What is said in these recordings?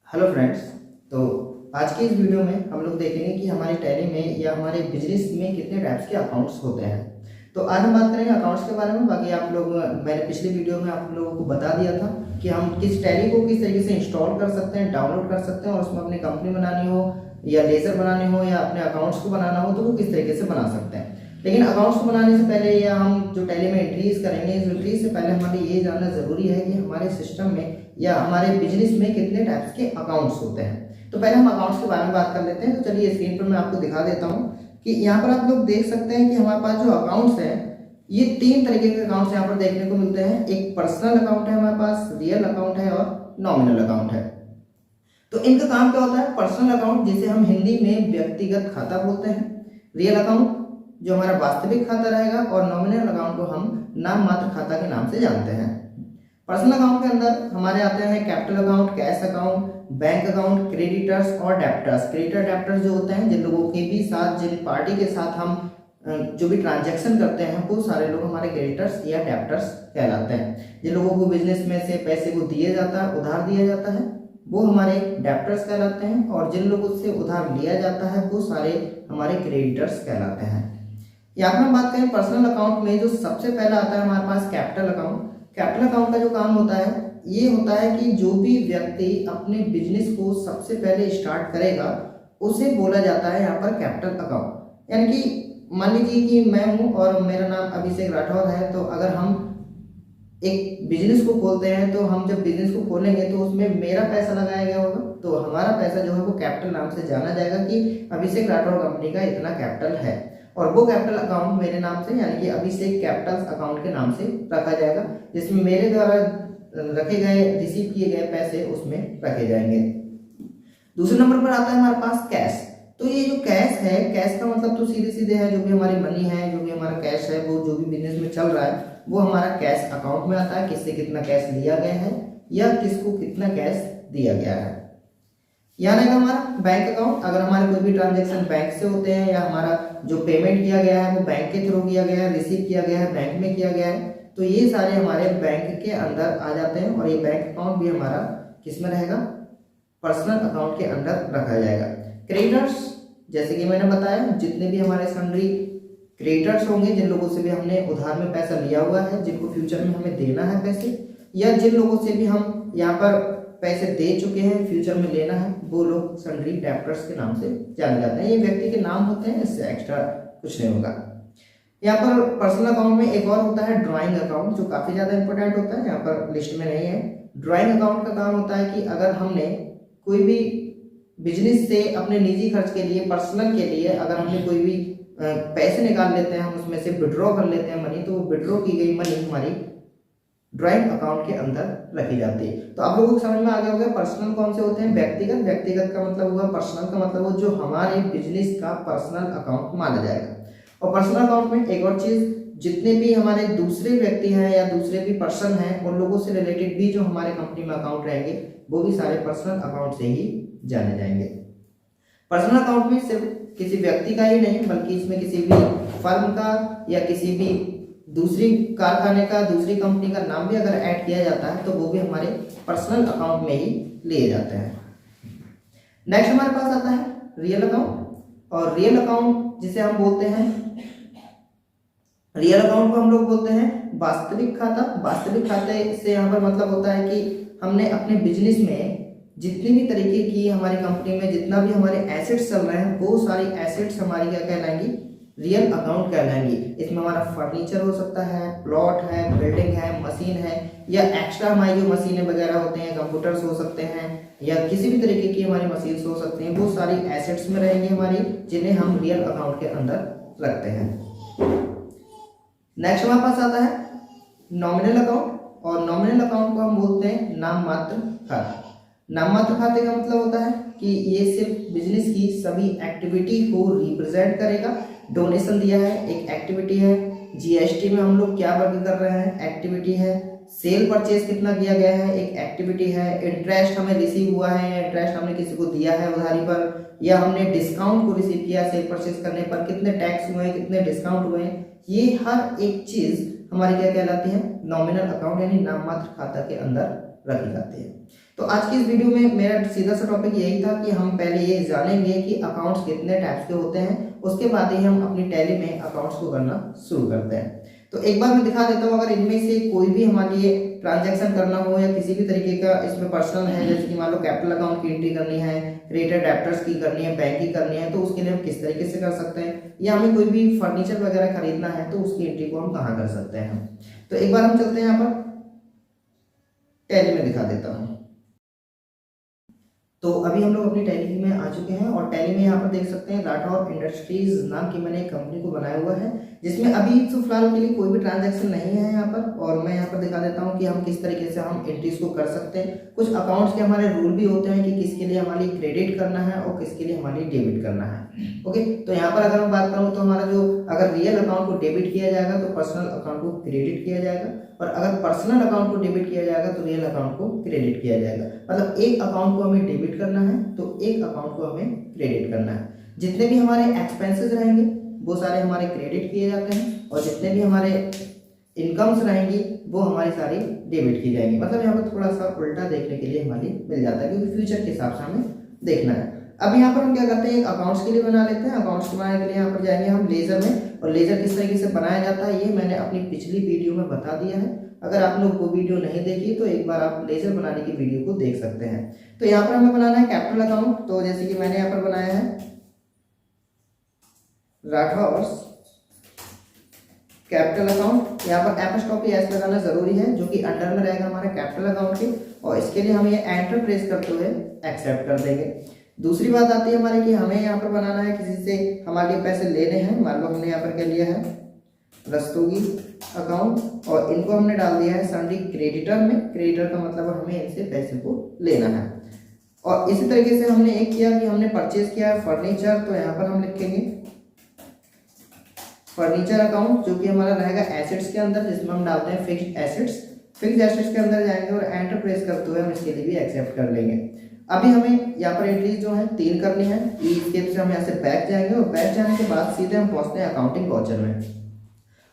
Hello friends. तो आज की इस वीडियो में हम लोग देखेंगे कि हमारी टैली में या हमारे बिजनेस में कितने टाइप्स के अकाउंट्स होते हैं। तो आज हम बात करेंगे अकाउंट्स के बारे में। बाकी आप लोग मैंने पिछली वीडियो में आप लोगों को बता दिया था कि हम किस टैली को किस तरीके से इंस्टॉल कर सकते हैं, डाउनलोड कर सकते हैं और उसमें अपनी कंपनी बनानी हो या लेजर बनानी हो या अपने अकाउंट्स को बनाना हो तो वो किस तरीके से बना सकते हैं। लेकिन अकाउंट्स को बनाने से पहले या हम जो टैली में एंट्रीज करेंगे, इस एंट्रीज से पहले हमारे ये जानना जरूरी है कि हमारे सिस्टम में या हमारे बिजनेस में कितने टाइप्स के अकाउंट्स होते हैं। तो पहले हम अकाउंट्स के बारे में बात कर लेते हैं। तो चलिए स्क्रीन पर मैं आपको दिखा देता हूँ कि यहाँ पर आप लोग देख सकते हैं कि हमारे पास जो अकाउंट्स हैं ये तीन तरीके के अकाउंट्स यहाँ पर देखने को मिलते हैं। एक पर्सनल अकाउंट है हमारे पास, रियल अकाउंट है और नॉमिनल अकाउंट है। तो इनका काम क्या होता है? पर्सनल अकाउंट जिसे हम हिंदी में व्यक्तिगत खाता बोलते हैं, रियल अकाउंट जो हमारा वास्तविक खाता रहेगा और नॉमिनल अकाउंट को हम नाम मात्र खाता के नाम से जानते हैं। पर्सनल अकाउंट के अंदर हमारे आते हैं capital account, cash account, bank account, creditors और डेप्टर्स। क्रेडिटर डेप्टर्स जो होते हैं जिन लोगों के भी साथ, जिन पार्टी के साथ हम जो भी ट्रांजैक्शन करते हैं वो सारे लोग हमारे क्रेडिटर्स या डेप्टर्स कहलाते हैं। जिन लोगों को बिजनेस में से पैसे को दिया जाता है, उधार दिया जाता है, वो हमारे डेप्टर्स कहलाते हैं और जिन लोगों से उधार लिया जाता है वो सारे हमारे क्रेडिटर्स कहलाते हैं। यहाँ पर हम बात करें पर्सनल अकाउंट में जो सबसे पहला आता है हमारे पास कैपिटल अकाउंट। कैपिटल अकाउंट का जो काम होता है ये होता है कि जो भी व्यक्ति अपने बिजनेस को सबसे पहले स्टार्ट करेगा उसे बोला जाता है यहाँ पर कैपिटल अकाउंट। यानी कि मान लीजिए कि मैं हूँ और मेरा नाम अभिषेक राठौर है, तो अगर हम एक बिजनेस को खोलते हैं तो हम जब बिजनेस को खोलेंगे तो उसमें मेरा पैसा लगाया गया होगा, तो हमारा पैसा जो है वो कैपिटल नाम से जाना जाएगा कि अभिषेक राठौर कंपनी का इतना कैपिटल है और वो कैपिटल अकाउंट मेरे नाम से यानी कि अभिषेक कैपिटल अकाउंट के नाम से रखा जाएगा, जिसमें मेरे द्वारा रखे गए, रिसीव किए गए पैसे उसमें रखे जाएंगे। दूसरे नंबर पर आता है हमारे पास कैश। तो ये जो कैश है, कैश का मतलब तो सीधे सीधे है जो भी हमारी मनी है, जो भी हमारा कैश है, वो जो भी बिजनेस में चल रहा है वो हमारा कैश अकाउंट में आता है। किससे कितना कैश लिया गया है या किसको कितना कैश दिया गया है। यहाँ रहेगा हमारा बैंक अकाउंट। अगर हमारे कोई भी ट्रांजेक्शन बैंक से होते हैं या हमारा जो पेमेंट किया गया है वो बैंक के थ्रू किया गया है, रिसीव किया गया है, बैंक में किया गया है, तो ये सारे हमारे बैंक के अंदर आ जाते हैं और ये बैंक अकाउंट भी हमारा किस में रहेगा? पर्सनल अकाउंट के अंदर रखा जाएगा। क्रेडिटर्स, जैसे कि मैंने बताया, जितने भी हमारे सन्ड्री क्रेडिटर्स होंगे, जिन लोगों से भी हमने उधार में पैसा लिया हुआ है, जिनको फ्यूचर में हमें देना है पैसे, या जिन लोगों से भी हम यहाँ पर पैसे दे चुके हैं, फ्यूचर में लेना है, वो लोग सन्ड्री डेप्टर्स के नाम से जाने जाते हैं। ये व्यक्ति के नाम होते हैं, इससे एक्स्ट्रा कुछ नहीं होगा। यहाँ पर पर्सनल अकाउंट में एक और होता है ड्राइंग अकाउंट, जो काफी ज्यादा इंपॉर्टेंट होता है, यहाँ पर लिस्ट में नहीं है। ड्राइंग अकाउंट का काम होता है कि अगर हमने कोई भी बिजनेस से अपने निजी खर्च के लिए, पर्सनल के लिए अगर हमने कोई भी पैसे निकाल लेते हैं, हम उसमें से विड्रॉ कर लेते हैं मनी, तो वो विड्रॉ की गई मनी हमारी ड्राइंग अकाउंट के अंदर रखी जाती है। तो आप लोगों को समझ में आ गया होगा पर्सनल कौन से होते हैं, व्यक्तिगत। व्यक्तिगत का मतलब हुआ, पर्सनल का मतलब वो जो हमारे बिजनेस का पर्सनल अकाउंट माना जाएगा। और पर्सनल अकाउंट में एक और चीज, जितने भी हमारे दूसरे व्यक्ति हैं या दूसरे भी पर्सन हैं उन लोगों से रिलेटेड भी जो हमारे कंपनी में अकाउंट रहेंगे वो भी सारे पर्सनल अकाउंट से ही जाने जाएंगे। पर्सनल अकाउंट में सिर्फ किसी व्यक्ति का ही नहीं बल्कि इसमें किसी भी फर्म का या किसी भी दूसरी कारखाने का, दूसरी कंपनी का नाम भी अगर ऐड किया जाता है तो वो भी हमारे पर्सनल अकाउंट में ही लिए जाते हैं। नेक्स्ट हमारे पास आता है रियल अकाउंट। और रियल अकाउंट जिसे हम बोलते हैं, रियल अकाउंट को हम लोग बोलते हैं वास्तविक खाता। वास्तविक खाते से यहाँ पर मतलब होता है कि हमने अपने बिजनेस में जितनी भी तरीके की हमारी कंपनी में जितना भी हमारे एसेट्स चल रहे हैं वो सारी एसेट्स हमारी क्या कहलाएंगी? Real account कहलाएंगी। इसमें हमारा फर्नीचर हो सकता है, प्लॉट है, बिल्डिंग है, मशीन है, या एक्स्ट्रा हमारी जो मशीनें वगैरह होते हैं, कंप्यूटर्स हो सकते हैं या किसी भी तरीके की हमारी मशीन्स हो सकती हैं, वो सारी एसेट्स में रहेंगी हमारी, जिन्हें हम रियल अकाउंट के अंदर रखते हैं। नेक्स्ट हमारे पास आता है नॉमिनल अकाउंट। और नॉमिनल अकाउंट को हम बोलते हैं नाम मात्र खाता। नाम मात्र खाते का मतलब होता है कि ये सिर्फ बिजनेस की सभी एक्टिविटी को रिप्रेजेंट करेगा। डोनेशन दिया है, एक एक्टिविटी है। जीएसटी में हम लोग क्या वर्क कर रहे हैं, एक्टिविटी है। सेल परचेज कितना किया गया है, एक एक्टिविटी है। इंटरेस्ट हमें रिसीव हुआ है, इंटरेस्ट हमने किसी को दिया है उधारी पर, या हमने डिस्काउंट को रिसीव किया सेल परचेज करने पर, कितने टैक्स हुए हैं, कितने डिस्काउंट हुए हैं, ये हर एक चीज हमारी क्या कहलाती है? नॉमिनल अकाउंट यानी नाम मात्र खाता के अंदर रखी जाती है। तो आज की इस वीडियो में मेरा सीधा सा टॉपिक यही था कि हम पहले ये जानेंगे कि अकाउंट्स कितने टाइप्स के होते हैं, उसके बाद ही हम अपनी टैली में अकाउंट्स को करना शुरू करते हैं। तो एक बार मैं दिखा देता हूँ, अगर इनमें से कोई भी हमारे लिए ट्रांजैक्शन करना हो या किसी भी तरीके का इसमें पर्सनल है, जैसे कि मान लो कैपिटल अकाउंट की एंट्री करनी है, क्रेडिटर डेब्टर्स की करनी है, बैंक की करनी है, तो उसके लिए हम किस तरीके से कर सकते हैं, या हमें कोई भी फर्नीचर वगैरह खरीदना है तो उसकी एंट्री को हम कहाँ कर सकते हैं। तो एक बार हम चलते हैं यहाँ पर टैली में दिखा देता हूँ। तो अभी हम लोग अपनी टैली में आ चुके हैं और टैली में यहाँ पर देख सकते हैं राठौर इंडस्ट्रीज नाम की मैंने एक कंपनी को बनाया हुआ है, जिसमें अभी तो फिलहाल के लिए कोई भी ट्रांजैक्शन नहीं है यहाँ पर। और मैं यहाँ पर दिखा देता हूँ कि हम किस तरीके से हम एंट्रीज को कर सकते हैं। कुछ अकाउंट्स के हमारे रूल भी होते हैं कि किसके लिए हमारी क्रेडिट करना है और किसके लिए हमारी डेबिट करना है। ओके, तो यहाँ पर अगर मैं बात करूँ तो हमारा जो अगर रियल अकाउंट को डेबिट किया जाएगा तो पर्सनल अकाउंट को क्रेडिट किया जाएगा, और अगर पर्सनल अकाउंट को डेबिट किया जाएगा तो रियल अकाउंट को क्रेडिट किया जाएगा। मतलब एक अकाउंट को हमें डेबिट करना है तो एक अकाउंट को हमें क्रेडिट करना है। जितने भी हमारे एक्सपेंसेस रहेंगे वो सारे हमारे क्रेडिट किए जाते हैं, और जितने भी हमारे इनकम्स रहेंगी वो हमारी सारी डेबिट की जाएंगी। मतलब यहाँ पर थोड़ा सा उल्टा देखने के लिए हमारी मिल जाता है, क्योंकि फ्यूचर के हिसाब से हमें देखना है। अब यहाँ पर हम क्या करते हैं, एक अकाउंट्स के लिए बना लेते हैं। अकाउंट्स बनाने के लिए यहाँ पर जाएंगे हम लेजर में, और लेजर किस तरीके से बनाया जाता है ये मैंने अपनी पिछली वीडियो में बता दिया है। अगर आप लोग वो वीडियो नहीं देखी तो एक बार आप लेजर बनाने की वीडियो को देख सकते हैं। तो यहाँ पर हमें बनाना है कैपिटल अकाउंट। तो जैसे कि मैंने यहाँ पर बनाया है राठौर्स कैपिटल अकाउंट। यहाँ पर एपस्ट्रॉफी एस लगाना जरूरी है, जो कि अंडर में रहेगा हमारे कैपिटल अकाउंट के, और इसके लिए हम ये एंटर प्रेस करते हुए एक्सेप्ट कर देंगे। दूसरी बात आती है हमारी कि हमें यहाँ पर बनाना है किसी से हमारे लिए पैसे लेने हैं। मान लो हमने यहाँ पर क्या लिया है रस्तोगी अकाउंट, और इनको हमने डाल दिया है सन्डी क्रेडिटर में। क्रेडिटर का मतलब हमें इनसे पैसे को लेना है। और इसी तरीके से हमने एक किया कि हमने परचेज किया है फर्नीचर, तो यहाँ पर हम लिखेंगे फर्नीचर अकाउंट, जो कि हमारा रहेगा एसेट्स के अंदर, जिसमें हम डालते हैं फिक्स्ड एसेट्स। फिक्स्ड एसेट्स के अंदर जाएंगे और एंटर प्रेस करते हुए हम इसके लिए भी एक्सेप्ट कर लेंगे। अभी हमें यहाँ पर एंट्रीज जो है 3 करनी है। स्टेप से हम यहाँ से बैक जाएंगे, और बैक जाने के बाद सीधे हम पहुंचते हैं अकाउंटिंग वाउचर में।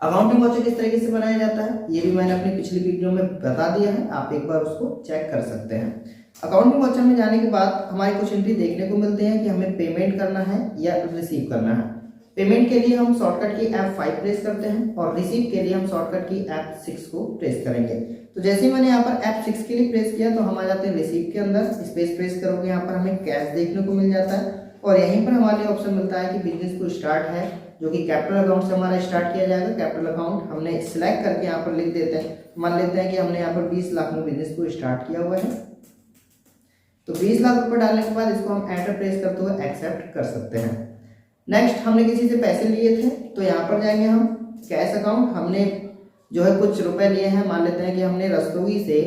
अकाउंटिंग वाउचर किस तरीके से बनाया जाता है ये भी मैंने अपनी पिछली वीडियो में बता दिया है, आप एक बार उसको चेक कर सकते हैं। अकाउंटिंग वाउचर में जाने के बाद हमारी कुछ एंट्री देखने को मिलते हैं कि हमें पेमेंट करना है या रिसीव करना है। पेमेंट के लिए हम शॉर्टकट की F5 प्रेस करते हैं, और रिसीव के लिए हम शॉर्टकट की F6 को प्रेस करेंगे। तो जैसे ही मैंने यहाँ पर F6 के लिए प्रेस किया तो हम आ जाते हैं रिसीव के अंदर। स्पेस प्रेस करोगे यहाँ पर हमें कैश देखने को मिल जाता है, और यहीं पर हमारे लिए ऑप्शन मिलता है कि बिजनेस को स्टार्ट है, जो कि कैपिटल अकाउंट से हमारा स्टार्ट किया जाएगा। कैपिटल अकाउंट हमने सिलेक्ट करके यहाँ पर लिख देते हैं। मान लेते हैं कि हमने यहाँ पर 20 लाख में बिजनेस को स्टार्ट किया हुआ है, तो 20 लाख रुपए डालने के बाद इसको हम एंटर प्रेस करते हुए एक्सेप्ट कर सकते हैं। नेक्स्ट हमने किसी से पैसे लिए थे, तो यहाँ पर जाएंगे हम कैश अकाउंट। हमने जो है कुछ रुपए लिए हैं, मान लेते हैं कि हमने रस्तोगी से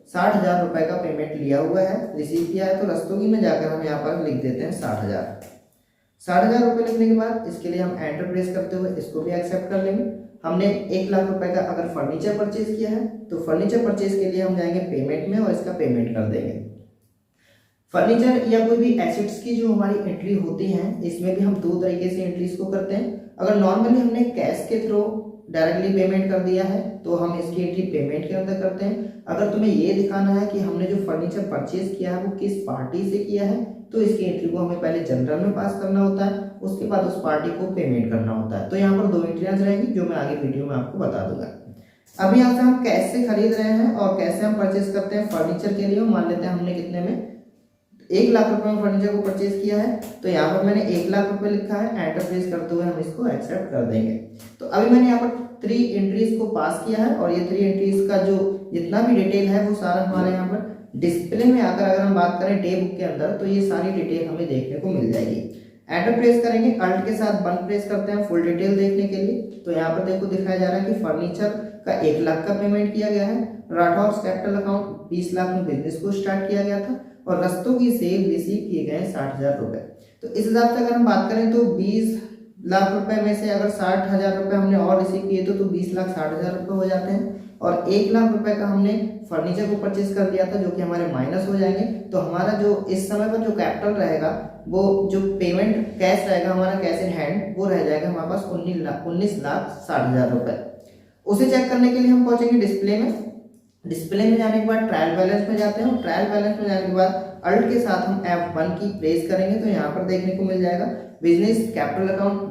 60,000 रुपए का पेमेंट लिया हुआ है, रिसीव किया है। तो रस्तोगी में जाकर हम यहाँ पर लिख देते हैं 60,000 रुपए लिखने के बाद इसके लिए हम एंटर प्रेस करते हुए इसको भी एक्सेप्ट कर लेंगे। हमने 1 लाख रुपए का अगर फर्नीचर परचेज किया है तो फर्नीचर परचेज के लिए हम जाएंगे पेमेंट में, और इसका पेमेंट कर देंगे। फर्नीचर या कोई भी एसेट्स की जो हमारी एंट्री होती हैं, इसमें भी हम 2 तरीके से एंट्रीज को करते हैं। अगर नॉर्मली हमने कैश के थ्रू डायरेक्टली पेमेंट कर दिया है तो हम इसकी एंट्री पेमेंट के अंदर करते हैं। अगर तुम्हें ये दिखाना है कि हमने जो फर्नीचर परचेज किया है वो किस पार्टी से किया है, तो इसकी एंट्री को हमें पहले जनरल में पास करना होता है, उसके बाद उस पार्टी को पेमेंट करना होता है। तो यहाँ पर 2 एंट्रियाज रहेंगी, जो मैं आगे वीडियो में आपको बता दूंगा। अभी यहाँ से हम कैश से खरीद रहे हैं, और कैसे हम परचेज करते हैं फर्नीचर के लिए। मान लेते हैं हमने कितने में 1 लाख रुपए में फर्नीचर को परचेज किया है, तो यहाँ पर मैंने 1 लाख रुपए लिखा है। एंटर प्रेस करते हुए हम इसको एक्सेप्ट कर देंगे। तो अभी मैंने यहाँ पर 3 एंट्रीज को पास किया है, और ये 3 एंट्रीज का जो जितना भी डिटेल है वो सारा हमारे यहाँ पर डिस्प्ले में आकर अगर हम बात करें डे बुक के अंदर, तो ये सारी डिटेल हमें देखने को मिल जाएगी। एंटर प्रेस करेंगे, अल्ट के साथ 1 प्रेस करते हैं फुल डिटेल देखने के लिए। तो यहाँ पर देखो दिखाया जा रहा है कि फर्नीचर का 1 लाख का पेमेंट किया गया है, राठौर कैपिटल अकाउंट 20 लाख में बिजनेस को स्टार्ट किया गया था, और रस्तोगी से रिसीव किए गए 60,000 रुपए। तो इस हिसाब से अगर हम बात करें तो 20 लाख रुपए में से अगर 60,000 रुपए हमने और रिसीव किए तो 20 लाख 60,000 रुपए हो जाते हैं, और 1 लाख रुपए का हमने फर्नीचर को परचेज कर दिया था, जो कि हमारे माइनस हो जाएंगे। तो हमारा जो इस समय पर जो कैपिटल रहेगा, वो जो पेमेंट कैश रहेगा हमारा कैश इन हैंड, वो रह जाएगा हमारे पास 19 लाख 60,000 रुपए। उसे चेक करने के लिए हम पहुंचेंगे डिस्प्ले में, डिस्प्ले में जाने के बाद ट्रायल बैलेंस में जाते हैं और ट्रायल बैलेंस में जाने के बाद अल्ट के साथ हम F1 की प्रेस करेंगे तो यहाँ पर देखने को मिल जाएगा बिजनेस कैपिटल अकाउंट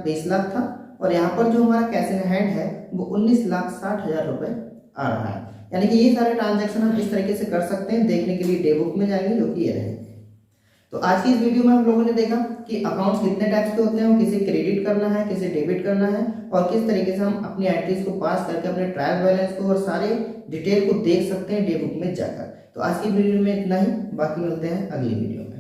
20 लाख था और यहाँ पर जो हमारा कैश इन हैंड है वो 19,60,000 रुपए आ रहा है। यानी कि ये सारे ट्रांजैक्शन हम इस तरीके से कर सकते हैं। देखने के लिए डे बुक में जाएंगे जो कि ये रहे। तो आज की इस वीडियो में हम लोगों ने देखा कि अकाउंट्स कितने टाइप्स के होते हैं और किसे क्रेडिट करना है, किसे डेबिट करना है और किस तरीके से हम अपनी एंट्रीज को पास करके अपने ट्रायल बैलेंस को और सारे डिटेल को देख सकते हैं डे बुक में जाकर। तो आज की वीडियो में इतना ही, बाकी मिलते हैं अगली वीडियो में।